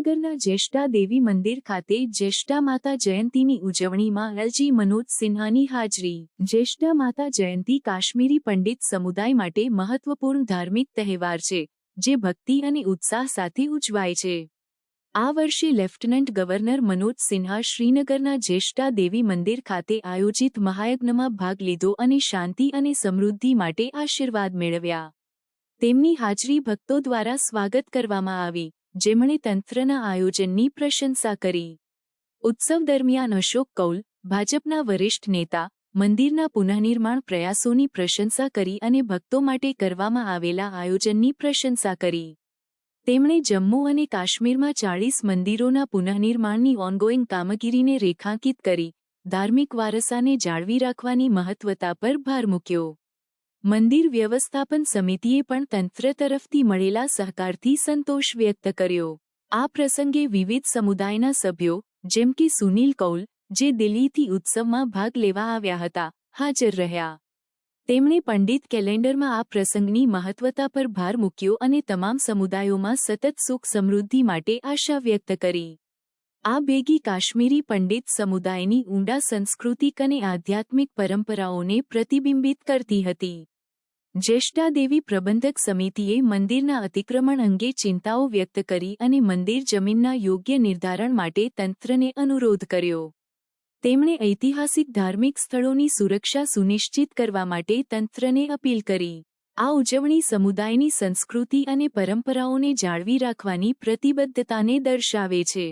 શ્રીનગરના જ્યેષ્ઠા દેવી મંદિર ખાતે જ્યેષ્ઠા માતા જયંતીની ઉજવણીમાં એલજી મનોજ સિન્હાની હાજરી। જ્યેષ્ઠા માતા જયંતી કાશ્મીરી પંડિત સમુદાય માટે મહત્વપૂર્ણ ધાર્મિક તહેવાર છે, જે ભક્તિ અને ઉત્સાહ સાથે ઉજવાય છે। આ વર્ષે લેફ્ટનન્ટ ગવર્નર મનોજ સિન્હા શ્રીનગરના જ્યેષ્ઠા દેવી મંદિર ખાતે આયોજિત મહાયજ્ઞમાં ભાગ લીધો અને શાંતિ અને સમૃદ્ધિ માટે આશીર્વાદ મેળવ્યા। તેમની હાજરી ભક્તો દ્વારા સ્વાગત કરવામાં આવી, જેમણે તંત્રના આયોજનની પ્રશંસા કરી। ઉત્સવ દરમિયાન અશોક કૌલ, ભાજપના વરિષ્ઠ નેતા, મંદિરના પુનઃનિર્માણ પ્રયાસોની પ્રશંસા કરી અને ભક્તો માટે કરવામાં આવેલા આયોજનની પ્રશંસા કરી। તેમણે જમ્મુ અને કાશ્મીરમાં 40 મંદિરોના પુનઃનિર્માણની ઓનગોઈંગ કામગીરીને રેખાંકિત કરી ધાર્મિક વારસાને જાળવી રાખવાની મહત્વતા પર ભાર મૂક્યો। મંદિર વ્યવસ્થાપન સમિતિએ પણ તંત્ર તરફથી મળેલા સહકારથી સંતોષ વ્યક્ત કર્યો। આ પ્રસંગે વિવિધ સમુદાયના સભ્યો, જેમ કે સુનીલ કૌલ, જે દિલ્હીથી ઉત્સવમાં ભાગ લેવા આવ્યા હતા, હાજર રહ્યા। તેમણે પંડિત કેલેન્ડરમાં આ પ્રસંગની મહત્વતા પર ભાર મૂક્યો અને તમામ સમુદાયોમાં સતત સુખ સમૃદ્ધિ માટે આશા વ્યક્ત કરી। આ ભેગી કાશ્મીરી પંડિત સમુદાયની ઊંડા સાંસ્કૃતિક અને આધ્યાત્મિક પરંપરાઓને પ્રતિબિંબિત કરતી હતી। જ્યેષ્ઠા દેવી પ્રબંધક સમિતિએ મંદિરના અતિક્રમણ અંગે ચિંતાઓ વ્યક્ત કરી અને મંદિર જમીનના યોગ્ય નિર્ધારણ માટે તંત્રને અનુરોધ કર્યો। તેમણે ઐતિહાસિક ધાર્મિક સ્થળોની સુરક્ષા સુનિશ્ચિત કરવા માટે તંત્રને અપીલ કરી। આ ઉજવણી સમુદાયની સંસ્કૃતિ અને પરંપરાઓને જાળવી રાખવાની પ્રતિબદ્ધતાને દર્શાવે છે।